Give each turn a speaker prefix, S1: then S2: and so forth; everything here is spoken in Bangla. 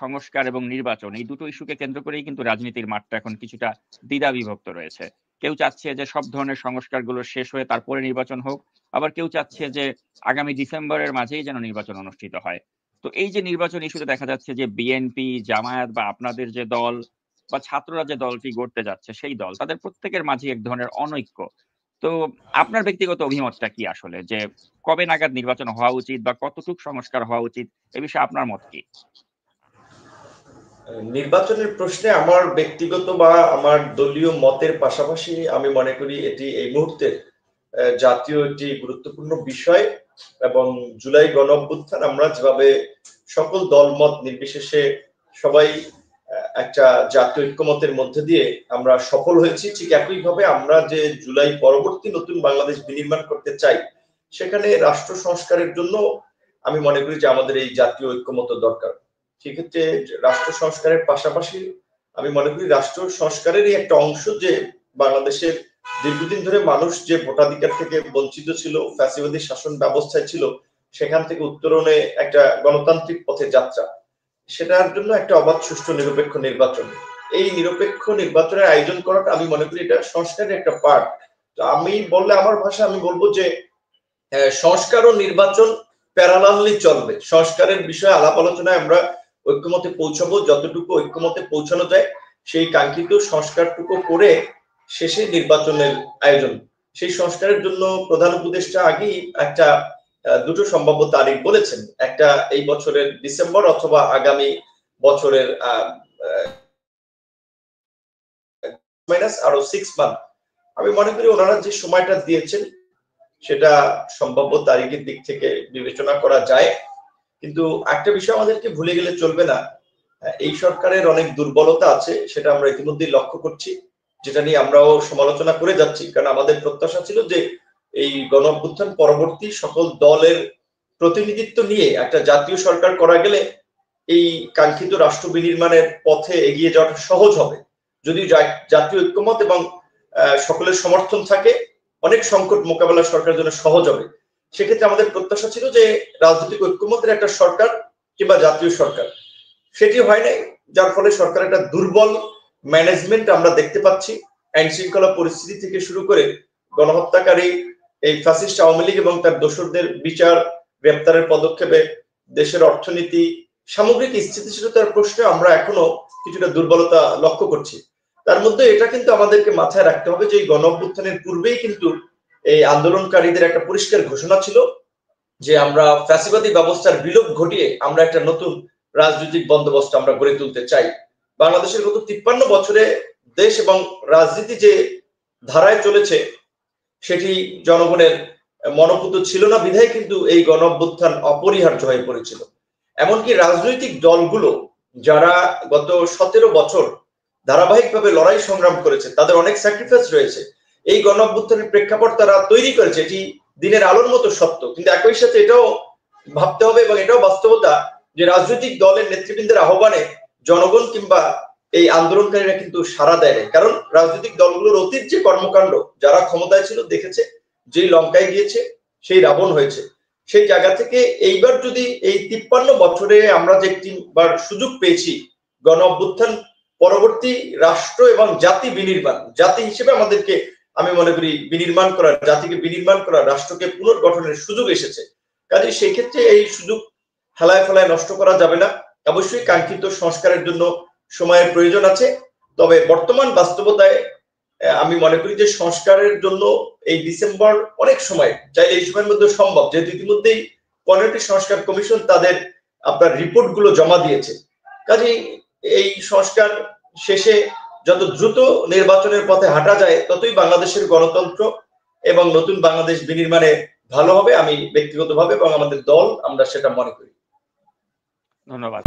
S1: সংস্কার এবং নির্বাচন এই দুটো ইস্যুকে কেন্দ্র করেই কিন্তু রাজনীতির মাঠটা এখন কিছুটা দ্বিধা বিভক্ত রয়েছে। কেউ চাচ্ছে যে সব ধরনের সংস্কারগুলো শেষ হয়ে তারপরে নির্বাচন হোক, আবার কেউ চাচ্ছে যে আগামী ডিসেম্বরের মাঝেই যেন নির্বাচন অনুষ্ঠিত হয়। তো এই যে নির্বাচন ইস্যুতে দেখা যাচ্ছে যে বিএনপি, জামায়াত বা আপনাদের যে দল বা ছাত্ররা যে দলটি গড়তে যাচ্ছে সেই দল, তাদের প্রত্যেকের মাঝে এক ধরনের অনৈক্য। তো আপনার ব্যক্তিগত অভিমতটা কি আসলে? যে কবে নাগাদ নির্বাচন হওয়া উচিত বা কতটুক সংস্কার হওয়া উচিত? এ বিষয়ে আপনার মত কি?
S2: নির্বাচনের প্রশ্নে আমার ব্যক্তিগত বা আমার দলীয় মতের পাশাপাশি আমি মনে করি এটি এই মুহূর্তে জাতীয় একটি গুরুত্বপূর্ণ বিষয় এবং জুলাই গণঅভ্যুত্থান আমরা যেভাবে সকল দলমত নির্বিশেষে সবাই একটা জাতীয় ঐক্যমতের মধ্যে দিয়ে আমরা সফল হয়েছি, ঠিক একইভাবে আমরা যে জুলাই পরবর্তী নতুন বাংলাদেশ বিনির্মাণ করতে চাই সেখানে রাষ্ট্র সংস্কারের জন্য আমি মনে করি যে আমাদের এই জাতীয় ঐক্যমত দরকার। সেক্ষেত্রে রাষ্ট্র সংস্কারের পাশাপাশি আমি মনে করি রাষ্ট্র সংস্কারেরই একটা অংশ যে বাংলাদেশের দীর্ঘদিন ধরে মানুষ যে ভোটাধিকার থেকে বঞ্চিত ছিল, ফ্যাসিবাদী শাসন ব্যবস্থায় ছিল, সেখান থেকে উত্তরণে একটা গণতান্ত্রিক পথে যাত্রা, সেটার জন্য একটা অবাধ সুষ্ঠু নিরপেক্ষ নির্বাচন, এই নিরপেক্ষ নির্বাচনের আয়োজন করাটা আমি মনে করি এটা সংস্কারের একটা পার্ট। তো আমি বললে আমার ভাষা আমি বলবো যে সংস্কার ও নির্বাচন প্যারালালি চলবে। সংস্কারের বিষয়ে আলাপ আলোচনায় আমরা ঐক্যমতে পৌঁছাবো, যতটুকু ঐক্যমতে পৌঁছানো যায় সেই কাঙ্ক্ষিত সংস্কারটুকু করে শেষে নির্বাচনের আয়োজন। সেই সংস্কারের জন্য প্রধান উপদেষ্টা আগেই একটা দুটো সম্ভাব্য তারিখ বলেছেন, একটা এই বছরের ডিসেম্বর অথবা আগামী বছরের মাইনাস আরো 6 মান্থ। আমি মনে করি ওনারা যে সময়টা দিয়েছেন সেটা সম্ভাব্য তারিখের দিক থেকে বিবেচনা করা যায়। কিন্তু একটা বিষয় আমাদেরকে ভুলে গেলে চলবে না, এই সরকারের অনেক দুর্বলতা আছে, সেটা আমরা ইতিমধ্যেই লক্ষ্য করছি, যেটা নিয়ে আমরাও সমালোচনা করে যাচ্ছি। কারণ আমাদের প্রত্যাশা ছিল যে এই গণঅভ্যুত্থান পরবর্তী সকল দলের প্রতিনিধিত্ব নিয়ে একটা জাতীয় সরকার করা গেলে এই কাঙ্ক্ষিত রাষ্ট্র বিনির্মাণের পথে এগিয়ে যাওয়াটা সহজ হবে। যদি জাতীয় ঐক্যমত এবং সকলের সমর্থন থাকে, অনেক সংকট মোকাবেলা সরকারের জন্য সহজ হবে। সেক্ষেত্রে আমাদের প্রত্যাশা ছিল যে রাজনৈতিক ঐক্যমতের একটা সরকার কিংবা জাতীয় সরকার, সেটি হয় নাই, যার ফলে সরকার একটা দুর্বল ম্যানেজমেন্ট আমরা দেখতে পাচ্ছি। আইন শৃঙ্খলা পরিস্থিতি থেকে শুরু করে গণহত্যাকারী এই ফ্যাসিস্ট আওয়ামী লীগ এবং তার দোসরদের বিচার, গ্রেপ্তারের পদক্ষেপে দেশের অর্থনীতি, সামগ্রিক স্থিতিশীলতার প্রশ্নে আমরা এখনো কিছুটা দুর্বলতা লক্ষ্য করছি। তার মধ্যে এটা কিন্তু আমাদেরকে মাথায় রাখতে হবে যে এই গণঅভ্যুত্থানের পূর্বেই কিন্তু এই আন্দোলনকারীদের একটা পরিষ্কার ঘোষণা ছিল যে আমরা ফ্যাসিবাদী ব্যবস্থার বিলোপ ঘটিয়ে আমরা একটা নতুন রাজনৈতিক বন্দোবস্ত আমরা গড়ে তুলতে চাই। বাংলাদেশের গত 53 বছরে দেশ এবং রাজনীতি যে ধারায় চলেছে সেটি জনগণের মনোপুত ছিল না, বিধায় কিন্তু এই গণঅভ্যুত্থান অপরিহার্য হয়ে পড়েছিল। এমনকি রাজনৈতিক দলগুলো যারা গত 17 বছর ধারাবাহিকভাবে লড়াই সংগ্রাম করেছে, তাদের অনেক স্যাক্রিফাইস রয়েছে। এই গণঅভ্যুত্থানের প্রেক্ষাপট তারা তৈরি করেছে, এটি দিনের আলোর মতো সত্য। কিন্তু একই সাথে এটাও ভাবতে হবে এবং এটাও বাস্তবতা যে রাজনৈতিক দলের নেতৃবৃন্দের আহ্বানে জনগণ কিংবা এই আন্দোলনকারীরা কিন্তু সাড়া দেয়। কারণ রাজনৈতিক দলগুলোর অতীত যে কর্মকাণ্ড, যারা ক্ষমতায় ছিল দেখেছে, যেই লঙ্কায় গিয়েছে সেই রাবণ হয়েছে। সেই জায়গা থেকে এইবার যদি এই 53 বছরে আমরা যে একটিবার সুযোগ পেয়েছি গণ অভ্যুত্থান পরবর্তী রাষ্ট্র এবং জাতি বিনির্মাণ, জাতি হিসেবে আমাদেরকে আমি মনে করি বিনির্মাণ করার, জাতিকে বিনির্মাণ করার, রাষ্ট্রকে পুনর্গঠনের সুযোগ এসেছে। কাজে সেই ক্ষেত্রে এই সুযোগ হেলায় ফেলায় নষ্ট করা যাবে না। অবশ্যই কাঙ্ক্ষিত সংস্কারের জন্য সময়ের প্রয়োজন আছে, তবে বর্তমান বাস্তবতায় আমি মনে করি যে সংস্কারের জন্য এই ডিসেম্বর অনেক সময়, চাইলে এই সময়ের মধ্যে সম্ভব, যেহেতু ইতিমধ্যেই 15টি সংস্কার কমিশন তাদের আপনার রিপোর্ট গুলো জমা দিয়েছে। কাজেই এই সংস্কার শেষে যত দ্রুত নির্বাচনের পথে হাঁটা যায় ততই বাংলাদেশের গণতন্ত্র এবং নতুন বাংলাদেশ বিনির্মাণে ভালো হবে। আমি ব্যক্তিগতভাবে এবং আমাদের দল আমরা সেটা মনে করি।
S1: ধন্যবাদ।